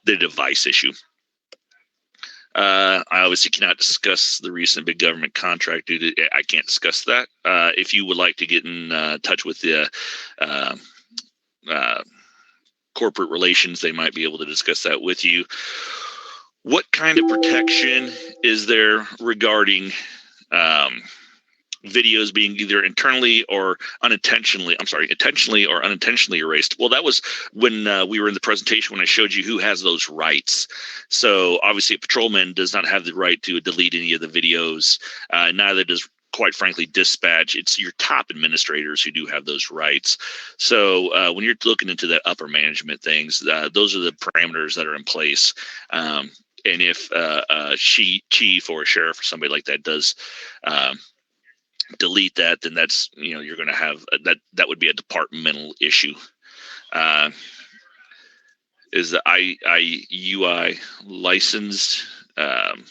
the device issue. I obviously cannot discuss the recent big government contract I can't discuss that. If you would like to get in touch with the corporate relations, they might be able to discuss that with you. What kind of protection is there regarding videos being either intentionally or unintentionally erased? Well, that was when we were in the presentation when I showed you who has those rights. So obviously a patrolman does not have the right to delete any of the videos. Neither does, quite frankly, dispatch. It's your top administrators who do have those rights. So when you're looking into that upper management things, those are the parameters that are in place. And if a chief or a sheriff or somebody like that does delete that, then that's, you're going to have that would be a departmental issue. Is the IUI licensed? I'm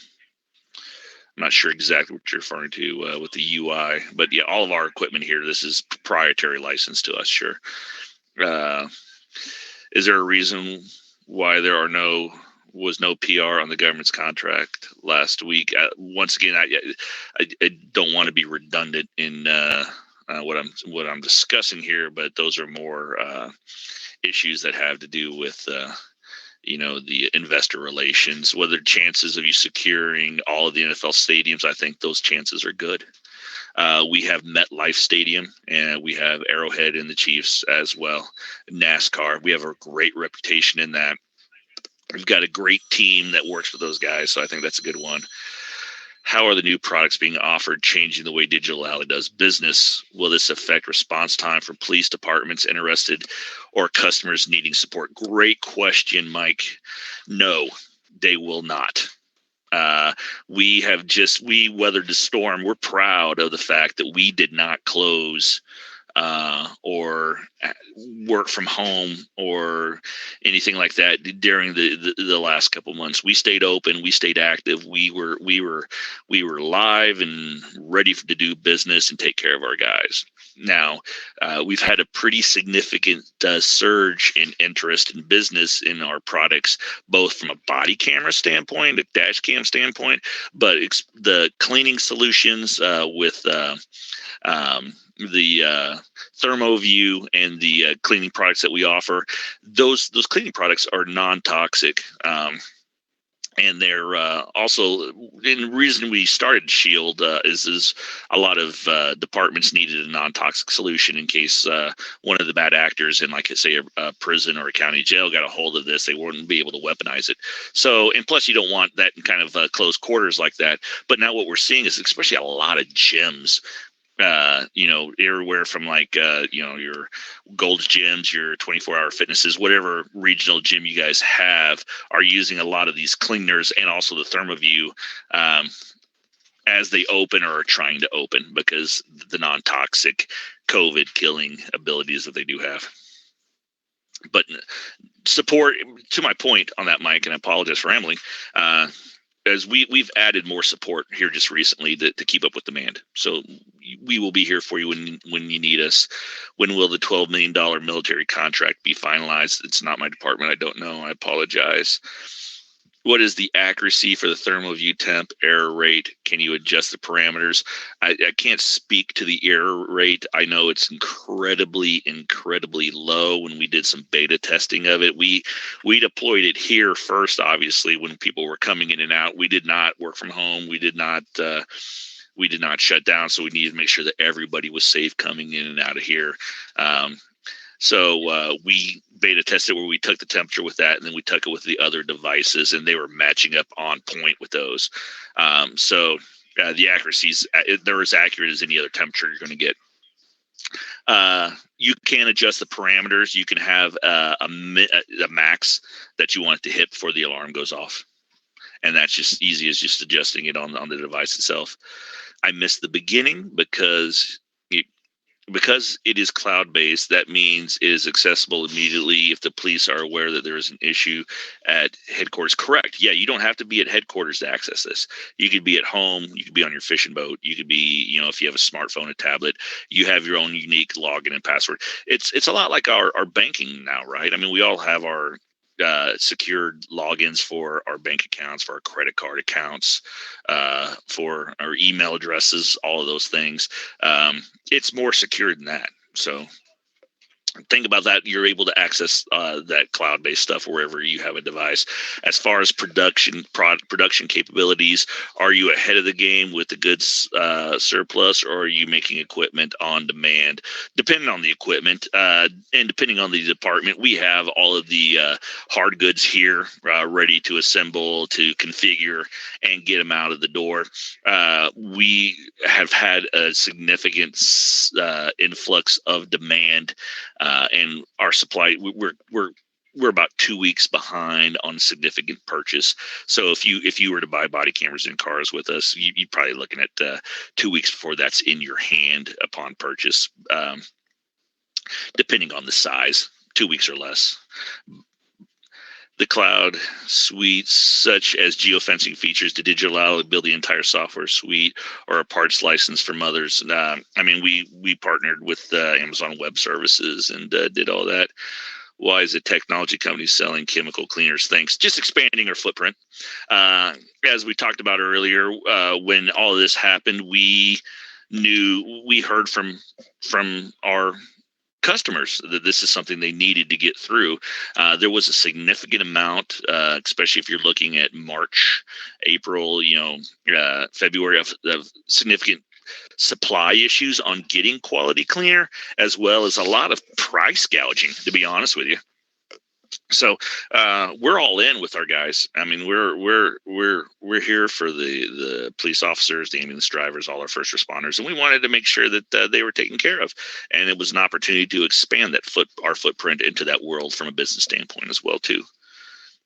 not sure exactly what you're referring to with the UI, but yeah, all of our equipment here, this is proprietary license to us. Sure. Is there a reason why there was no PR on the government's contract last week? Once again, I don't want to be redundant in what I'm discussing here, but those are more issues that have to do with the investor relations. Whether chances of you securing all of the NFL stadiums, I think those chances are good. We have MetLife Stadium and we have Arrowhead and the Chiefs as well. NASCAR, we have a great reputation in that. We've got a great team that works with those guys, so I think that's a good one. How are the new products being offered changing the way DGLY does business? Will this affect response time for police departments interested or customers needing support? Great question, Mike. No, they will not. We weathered the storm. We're proud of the fact that we did not close or work from home or anything like that during the last couple months. We stayed open. We stayed active. We were live and ready to do business and take care of our guys. Now, we've had a pretty significant surge in interest in business in our products, both from a body camera standpoint, a dash cam standpoint, but the cleaning solutions with ThermoVu and the cleaning products that we offer, those cleaning products are non-toxic. And they're also, the reason we started Shield is a lot of departments needed a non-toxic solution in case one of the bad actors in, like I say, a prison or a county jail got a hold of this. They wouldn't be able to weaponize it. So, and plus you don't want that in kind of close quarters like that. But now what we're seeing is especially a lot of gyms, everywhere from like, your Gold's gyms, your 24-hour fitnesses, whatever regional gym you guys have, are using a lot of these cleaners and also the ThermoVu as they open or are trying to open because the non-toxic COVID killing abilities that they do have. But support, to my point on that, Mike, and I apologize for rambling, as we've added more support here just recently to keep up with demand. So we will be here for you when you need us. When will the $12 million military contract be finalized? It's not my department. I don't know. I apologize. What is the accuracy for the ThermoVu temp error rate? Can you adjust the parameters? I can't speak to the error rate. I know it's incredibly low. When we did some beta testing of it, we deployed it here first, obviously, when people were coming in and out. We did not work from home. We did not shut down. So we needed to make sure that everybody was safe coming in and out of here. So we beta tested where we took the temperature with that, and then we took it with the other devices, and they were matching up on point with those. So the accuracies, they're as accurate as any other temperature you're going to get. You can adjust the parameters. You can have a max that you want it to hit before the alarm goes off. And that's just easy as just adjusting it on the device itself. I missed the beginning because it is cloud-based. That means it is accessible immediately if the police are aware that there is an issue at headquarters. Correct. Yeah, you don't have to be at headquarters to access this. You could be at home. You could be on your fishing boat. You could be, if you have a smartphone, a tablet, you have your own unique login and password. It's a lot like our banking now, right? I mean, we all have our secured logins for our bank accounts, for our credit card accounts, for our email addresses, all of those things. It's more secure than that. So think about that. You're able to access that cloud-based stuff wherever you have a device. As far as production capabilities, are you ahead of the game with the goods surplus, or are you making equipment on demand? Depending on the equipment and depending on the department, we have all of the hard goods here ready to assemble, to configure, and get them out of the door. We have had a significant influx of demand. And our supply, we're about 2 weeks behind on significant purchase. So if you were to buy body cameras in cars with us, you're probably looking at 2 weeks before that's in your hand upon purchase, depending on the size, 2 weeks or less. The cloud suites, such as geofencing features, to DGLY build the entire software suite or a parts license from others. We partnered with Amazon Web Services and did all that. Why is a technology company selling chemical cleaners? Thanks. Just expanding our footprint. As we talked about earlier, when all of this happened, we heard from our customers that this is something they needed to get through. There was a significant amount, especially if you're looking at March, April, February, of significant supply issues on getting quality cleaner, as well as a lot of price gouging, to be honest with you. So we're all in with our guys. I mean, we're here for the police officers, the ambulance drivers, all our first responders, and we wanted to make sure that they were taken care of. And it was an opportunity to expand our footprint into that world from a business standpoint as well too.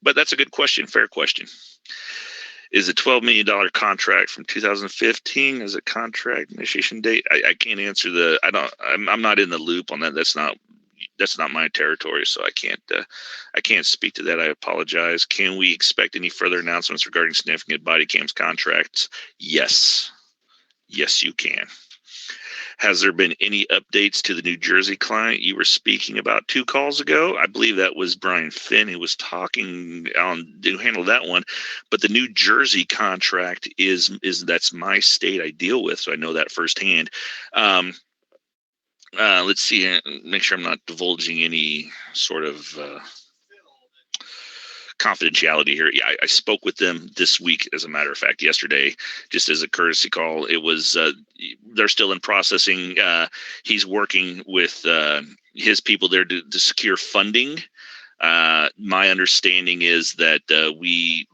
But that's a good question, fair question. Is a $12 million contract from 2015 as a contract initiation date? I can't answer I'm not in the loop on that. That's not my territory, so I can't speak to that. I apologize. Can we expect any further announcements regarding significant body cams contracts? Yes, you can. Has there been any updates to the New Jersey client you were speaking about 2 calls ago? I believe that was Brian Finn who was talking on to handle that one. But the New Jersey contract is that's my state I deal with, so I know that firsthand. let's see, make sure I'm not divulging any sort of confidentiality here. Yeah, I spoke with them this week, as a matter of fact, yesterday, just as a courtesy call. It was, they're still in processing. He's working with his people there to secure funding. My understanding is that we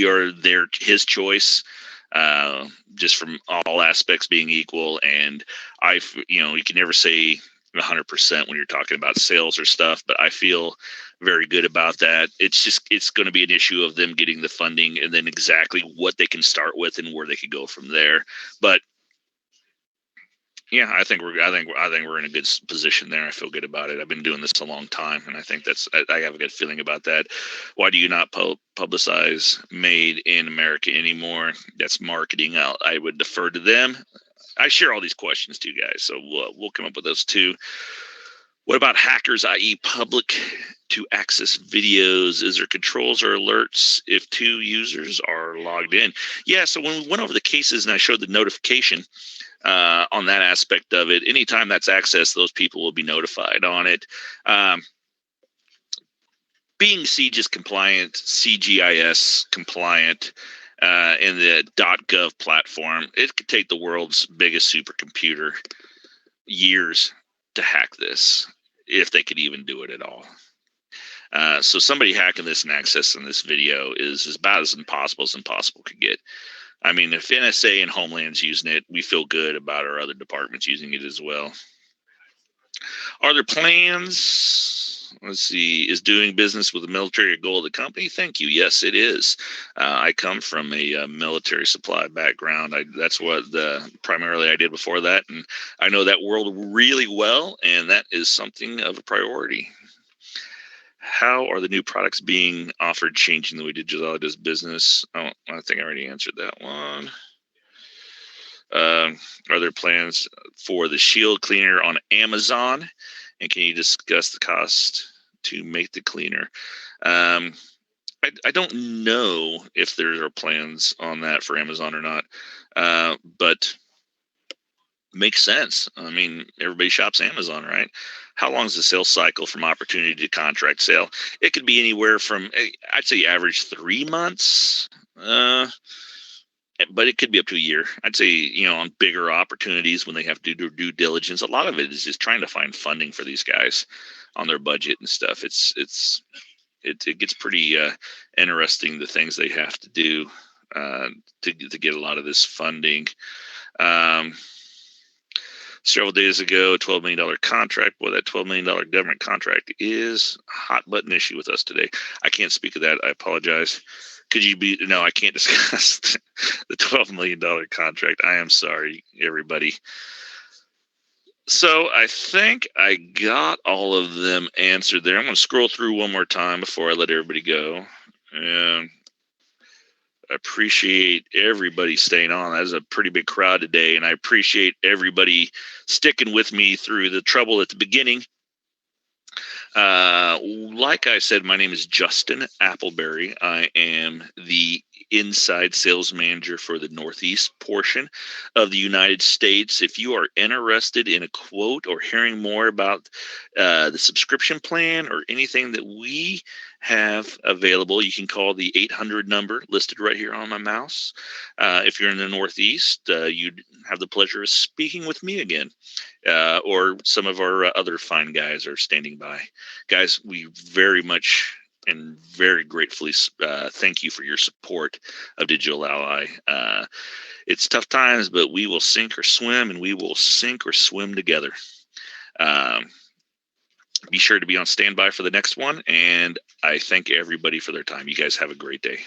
are his choice, just from all aspects being equal. And you can never say 100% when you're talking about sales or stuff, but I feel very good about that. It's going to be an issue of them getting the funding and then exactly what they can start with and where they could go from there. But yeah, I think we're in a good position there. I feel good about it. I've been doing this a long time, and I think I have a good feeling about that. Why do you not publicize Made in America anymore? That's marketing. I would defer to them. I share all these questions too, guys, so we'll come up with those too. What about hackers, i.e., public to access videos? Is there controls or alerts if 2 users are logged in? Yeah. So when we went over the cases and I showed the notification. On that aspect of it, anytime that's accessed, those people will be notified on it. Being CGIS compliant, CGIS compliant, in the .gov platform, it could take the world's biggest supercomputer years to hack this, if they could even do it at all. So somebody hacking this and accessing this video is about as impossible could get. I mean, if NSA and Homeland's using it, we feel good about our other departments using it as well. Are there plans? Let's see. Is doing business with the military a goal of the company? Thank you. Yes, it is. I come from a military supply background. That's what primarily I did before that, and I know that world really well, and that is something of a priority. How are the new products being offered changing the way DGLY does business? Oh, I think I already answered that one. Are there plans for the shield cleaner on Amazon? And can you discuss the cost to make the cleaner? I don't know if there are plans on that for Amazon or not, but makes sense. I mean, everybody shops Amazon, right? How long is the sales cycle from opportunity to contract sale? It could be anywhere from, I'd say, average 3 months, but it could be up to a year. I'd say, on bigger opportunities when they have to do due diligence, a lot of it is just trying to find funding for these guys on their budget and stuff. It gets pretty interesting, the things they have to do to get a lot of this funding. Several days ago, a $12 million contract. Boy, that $12 million government contract is a hot button issue with us today. I can't speak of that. I apologize. No, I can't discuss the $12 million contract. I am sorry, everybody. So I think I got all of them answered there. I'm going to scroll through one more time before I let everybody go. And I appreciate everybody staying on. That was a pretty big crowd today, and I appreciate everybody sticking with me through the trouble at the beginning. Like I said, my name is Justin Appleberry. I am the inside sales manager for the Northeast portion of the United States. If you are interested in a quote or hearing more about the subscription plan or anything that we have available, you can call the 800 number listed right here on my mouse. If you're in the Northeast, you'd have the pleasure of speaking with me again, or some of our other fine guys are standing by. Guys, we very much and very gratefully thank you for your support of DGLY. It's tough times, but we will sink or swim, and we will sink or swim together. Be sure to be on standby for the next one, and I thank everybody for their time. You guys have a great day.